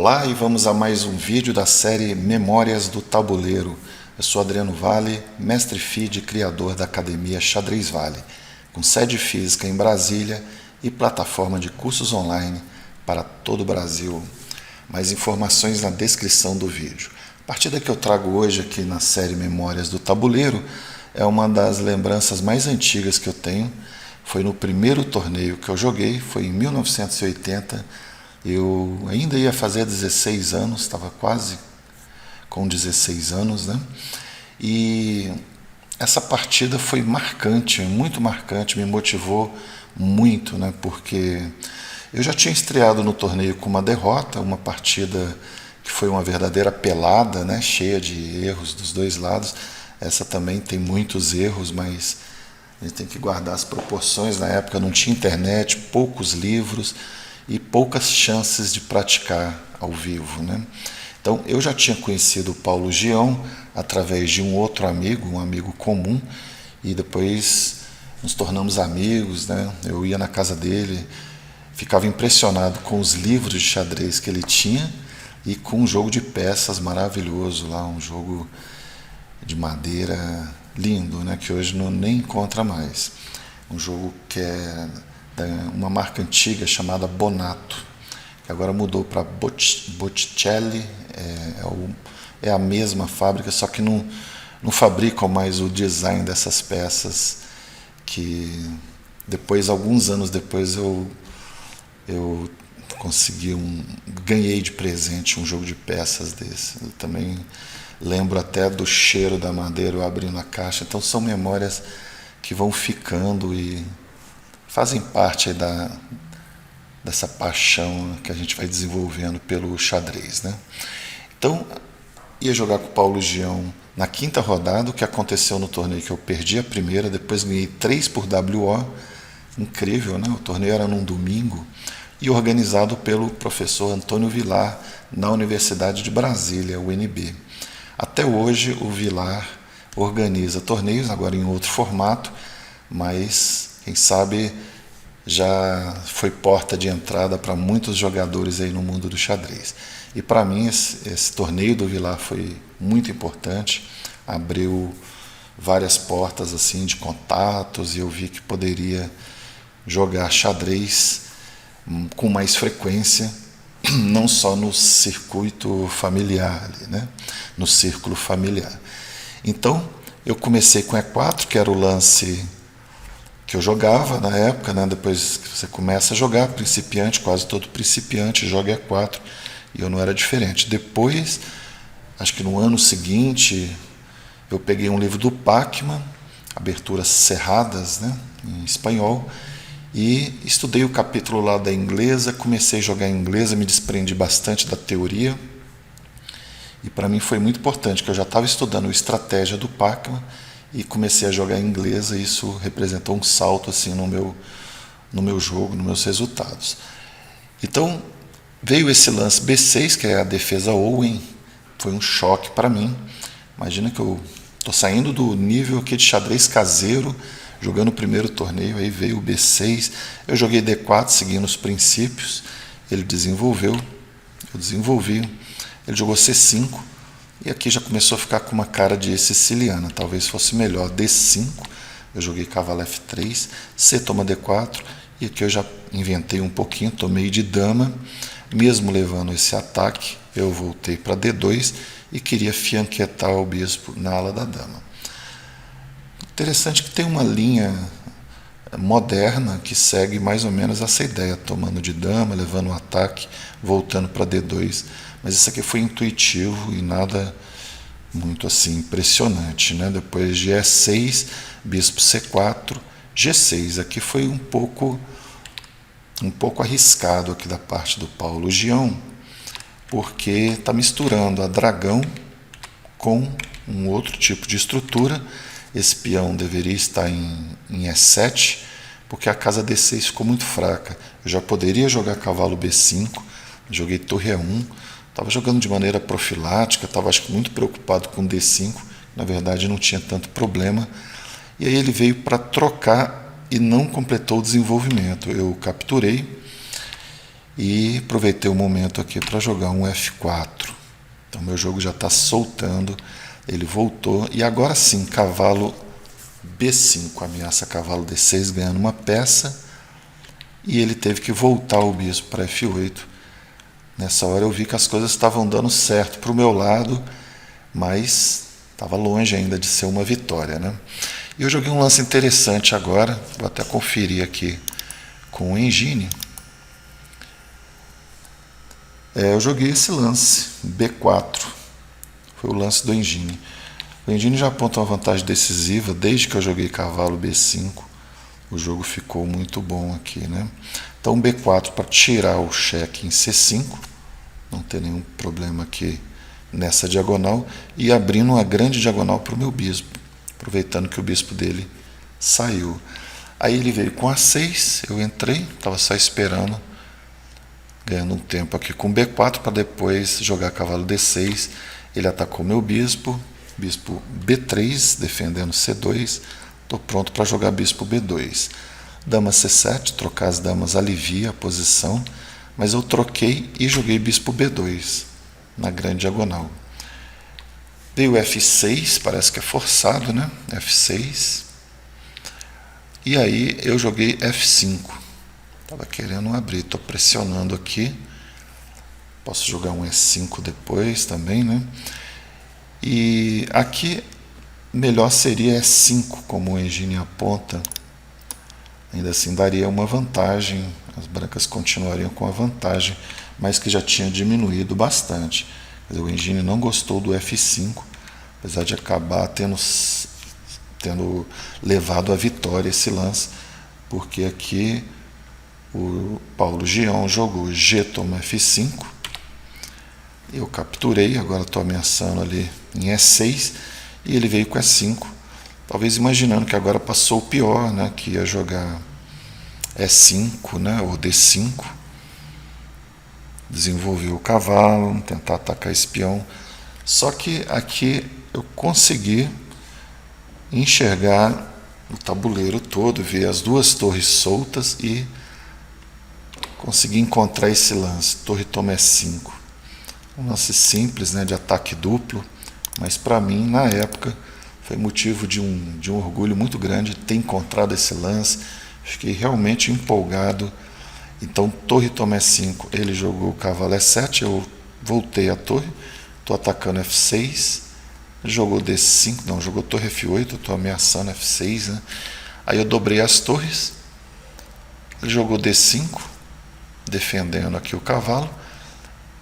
Olá e vamos a mais um vídeo da série Memórias do Tabuleiro. Eu sou Adriano Vale, mestre FIDE e criador da Academia Xadrez Vale, com sede física em Brasília e plataforma de cursos online para todo o Brasil. Mais informações na descrição do vídeo. A partida que eu trago hoje aqui na série Memórias do Tabuleiro é uma das lembranças mais antigas que eu tenho. Foi no primeiro torneio que eu joguei, foi em 1980. Eu ainda ia fazer 16 anos, estava quase com 16 anos, né? E essa partida foi marcante, muito marcante, me motivou muito, né? Porque eu já tinha estreado no torneio com uma derrota, uma partida que foi uma verdadeira pelada, né? Cheia de erros dos dois lados. Essa também tem muitos erros, mas a gente tem que guardar as proporções. Na época não tinha internet, poucos livros e poucas chances de praticar ao vivo, né? Então eu já tinha conhecido o Paulo Gião através de um outro amigo, um amigo comum, e depois nos tornamos amigos, né? Eu ia na casa dele, ficava impressionado com os livros de xadrez que ele tinha e com um jogo de peças maravilhoso lá, um jogo de madeira lindo, né? Que hoje não nem encontra mais. Um jogo que é uma marca antiga chamada Bonato, que agora mudou para Botticelli, é a mesma fábrica, só que não fabricam mais o design dessas peças, que depois, alguns anos depois, eu consegui ganhei de presente um jogo de peças desse. Eu também lembro até do cheiro da madeira eu abrindo a caixa. Então são memórias que vão ficando e fazem parte aí dessa paixão que a gente vai desenvolvendo pelo xadrez, né? Então, ia jogar com o Paulo Gião na quinta rodada, o que aconteceu no torneio que eu perdi a primeira, depois ganhei 3 por WO, incrível, né? O torneio era num domingo e organizado pelo professor Antônio Vilar na Universidade de Brasília, UNB. Até hoje o Vilar organiza torneios, agora em outro formato, mas quem sabe já foi porta de entrada para muitos jogadores aí no mundo do xadrez. E para mim esse torneio do Vilar foi muito importante, abriu várias portas assim de contatos e eu vi que poderia jogar xadrez com mais frequência, não só no circuito familiar, ali, né? No círculo familiar. Então eu comecei com E4, que era o lance que eu jogava na época, né? Depois que você começa a jogar, principiante, quase todo principiante joga E4, e eu não era diferente. Depois, acho que no ano seguinte, eu peguei um livro do Pacman, Aberturas Cerradas, né? Em espanhol, e estudei o capítulo lá da inglesa, comecei a jogar em inglesa, me desprendi bastante da teoria, e para mim foi muito importante, que eu já estava estudando a estratégia do Pacman, e comecei a jogar em inglês, e isso representou um salto assim no meu jogo, nos meus resultados. Então veio esse lance B6, que é a defesa Owen, foi um choque para mim. Imagina que eu estou saindo do nível aqui de xadrez caseiro, jogando o primeiro torneio, aí veio o B6, eu joguei D4 seguindo os princípios, ele desenvolveu, eu desenvolvi, ele jogou C5, e aqui já começou a ficar com uma cara de siciliana, talvez fosse melhor. D5, eu joguei cavalo F3, C toma D4, e aqui eu já inventei um pouquinho, tomei de dama, mesmo levando esse ataque, eu voltei para D2 e queria fianquetar o bispo na ala da dama. Interessante que tem uma linha moderna que segue mais ou menos essa ideia, tomando de dama, levando o ataque, voltando para D2, mas isso aqui foi intuitivo e nada muito assim impressionante, né? Depois de E6, bispo C4, G6, aqui foi um pouco arriscado aqui da parte do Paulo Gião, porque está misturando a dragão com um outro tipo de estrutura. Esse peão deveria estar em E7, porque a casa D6 ficou muito fraca. Eu já poderia jogar cavalo B5, joguei torre E1, estava jogando de maneira profilática, estava acho que muito preocupado com D5, na verdade não tinha tanto problema. E aí ele veio para trocar e não completou o desenvolvimento. Eu capturei E aproveitei o momento aqui para jogar um F4. Então meu jogo já está soltando, ele voltou, e agora sim, cavalo B5, ameaça cavalo D6, ganhando uma peça, e ele teve que voltar o bispo para F8. Nessa hora eu vi que as coisas estavam dando certo para o meu lado, mas estava longe ainda de ser uma vitória, né? E eu joguei um lance interessante agora, vou até conferir aqui com o Engine. Eu joguei esse lance, B4, foi o lance do Engine. O Engine já aponta uma vantagem decisiva, desde que eu joguei cavalo B5, o jogo ficou muito bom aqui, né? Então B4 para tirar o cheque em C5, não tem nenhum problema aqui nessa diagonal, e abrindo uma grande diagonal para o meu bispo, aproveitando que o bispo dele saiu. Aí ele veio com A6, eu entrei, estava só esperando, ganhando um tempo aqui com B4 para depois jogar cavalo D6. Ele atacou meu bispo, bispo B3, defendendo C2, estou pronto para jogar bispo B2. Dama C7, trocar as damas alivia a posição, mas eu troquei e joguei bispo B2 na grande diagonal. Veio F6, parece que é forçado, né? F6. E aí eu joguei F5. Estava querendo abrir, estou pressionando aqui. Posso jogar um E5 depois também, né? E aqui melhor seria E5, como o Engine aponta. Ainda assim daria uma vantagem, as brancas continuariam com a vantagem, mas que já tinha diminuído bastante. Quer dizer, o Engine não gostou do F5, apesar de acabar tendo levado à vitória esse lance, porque aqui o Paulo Gion jogou G toma F5, eu capturei, agora estou ameaçando ali em E6, e ele veio com E5, talvez imaginando que agora passou o pior, né, que ia jogar E5, né, ou D5, desenvolver o cavalo, tentar atacar esse peão. Só que aqui eu consegui enxergar o tabuleiro todo, ver as duas torres soltas e consegui encontrar esse lance, torre toma E5. Um lance simples, né, de ataque duplo, mas para mim, na época, foi motivo de um orgulho muito grande ter encontrado esse lance. Fiquei realmente empolgado. Então, torre toma E5, ele jogou o cavalo E7, eu voltei a torre, estou atacando F6, ele jogou D5, não, jogou torre F8, estou ameaçando F6, né? Aí eu dobrei as torres, ele jogou D5, defendendo aqui o cavalo,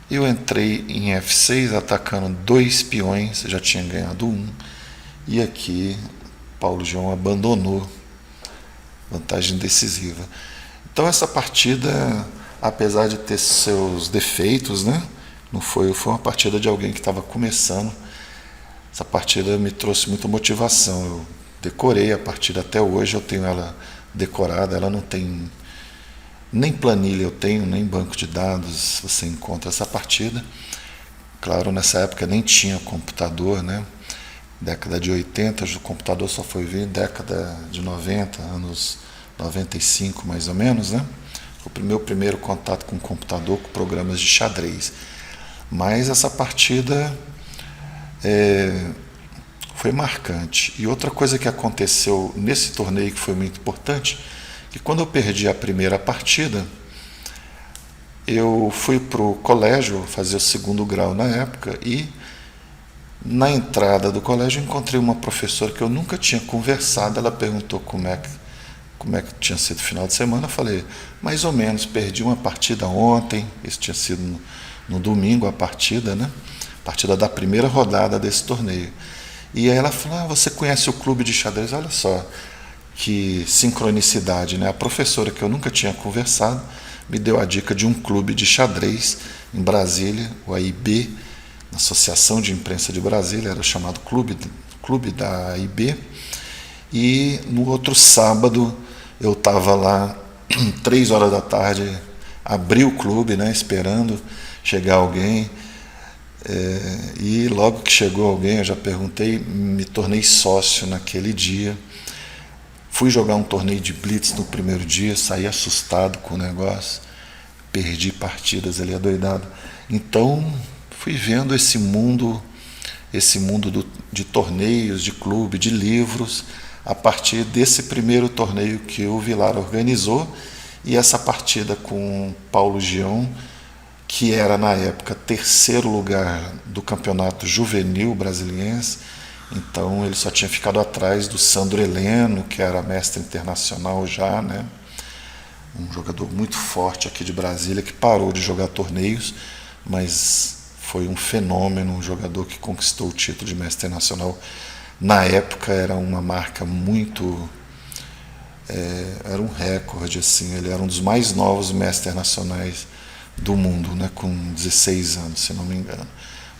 eu entrei em F6, atacando 2 peões, já tinha ganhado 1, e aqui Paulo João abandonou, vantagem decisiva. Então essa partida, apesar de ter seus defeitos, né, não foi uma partida de alguém que estava começando. Essa partida me trouxe muita motivação. Eu decorei a partida até hoje, eu tenho ela decorada, ela não tem nem planilha, eu tenho nem banco de dados, você encontra essa partida. Claro, nessa época nem tinha computador, né? Década de 80, o computador só foi vir década de 90, anos 95 mais ou menos, né? Foi o meu primeiro contato com o computador, com programas de xadrez. Mas essa partida foi marcante. E outra coisa que aconteceu nesse torneio que foi muito importante, que quando eu perdi a primeira partida, eu fui para o colégio fazer o segundo grau na época, e na entrada do colégio encontrei uma professora que eu nunca tinha conversado. Ela perguntou como é que tinha sido o final de semana. Eu falei, mais ou menos, perdi uma partida ontem, isso tinha sido no domingo a partida, né? Partida da primeira rodada desse torneio. E aí ela falou, você conhece o clube de xadrez? Olha só, que sincronicidade, né? A professora que eu nunca tinha conversado me deu a dica de um clube de xadrez em Brasília, o AIB, na Associação de Imprensa de Brasília, era chamado Clube da AIB. E no outro sábado eu estava lá, 3 horas da tarde, abri o clube, né, esperando chegar alguém. E logo que chegou alguém, eu já perguntei, me tornei sócio naquele dia. Fui jogar um torneio de blitz no primeiro dia, saí assustado com o negócio. perdi partidas ali adoidado. Então fui vendo esse mundo de torneios, de clube, de livros, a partir desse primeiro torneio que o Vilar organizou e essa partida com Paulo Gião, que era na época terceiro lugar do campeonato juvenil brasiliense. Então ele só tinha ficado atrás do Sandro Heleno, que era mestre internacional já, né? Um jogador muito forte aqui de Brasília, que parou de jogar torneios, mas foi um fenômeno, um jogador que conquistou o título de mestre nacional. Na época era uma marca muito... era um recorde, assim, ele era um dos mais novos mestres nacionais do mundo, né, com 16 anos, se não me engano.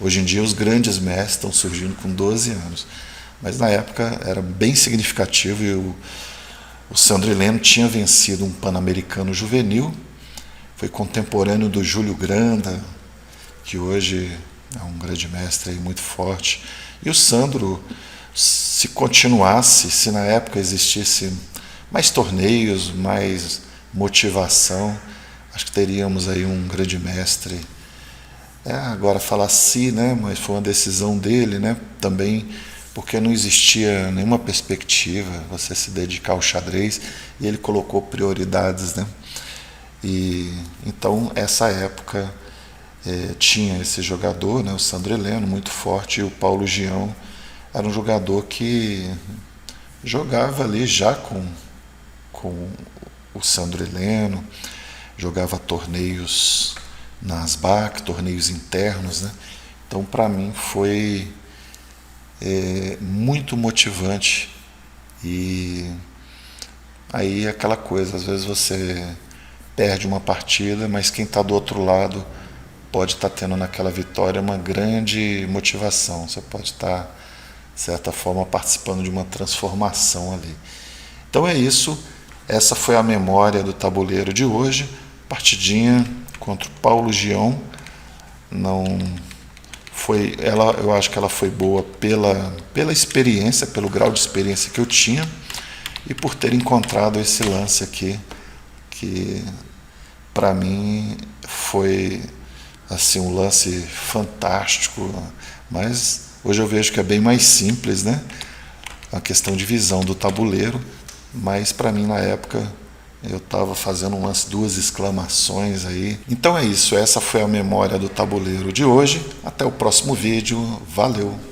Hoje em dia os grandes mestres estão surgindo com 12 anos, mas na época era bem significativo e o Sandro Heleno tinha vencido um Pan-Americano juvenil, foi contemporâneo do Júlio Granda, que hoje é um grande mestre aí muito forte. E o Sandro, se continuasse, se na época existisse mais torneios, mais motivação, acho que teríamos aí um grande mestre. Agora falar assim, né, mas foi uma decisão dele, né, também, porque não existia nenhuma perspectiva você se dedicar ao xadrez, e ele colocou prioridades, né? E então essa época tinha esse jogador, né, o Sandro Heleno, muito forte, e o Paulo Gião era um jogador que jogava ali já com o Sandro Heleno, jogava torneios na ASBAC, torneios internos, né? Então para mim foi muito motivante. E aí aquela coisa, às vezes você perde uma partida, mas quem está do outro lado pode estar tendo naquela vitória uma grande motivação. Você pode estar, de certa forma, participando de uma transformação ali. Então é isso. Essa foi a memória do tabuleiro de hoje. Partidinha contra o Paulo Gião. Não foi, eu acho que ela foi boa pela experiência, pelo grau de experiência que eu tinha e por ter encontrado esse lance aqui que para mim foi assim um lance fantástico, mas hoje eu vejo que é bem mais simples, né? A questão de visão do tabuleiro, mas para mim na época eu estava fazendo um lance, 2 exclamações aí. Então é isso, essa foi a memória do tabuleiro de hoje. Até o próximo vídeo, valeu!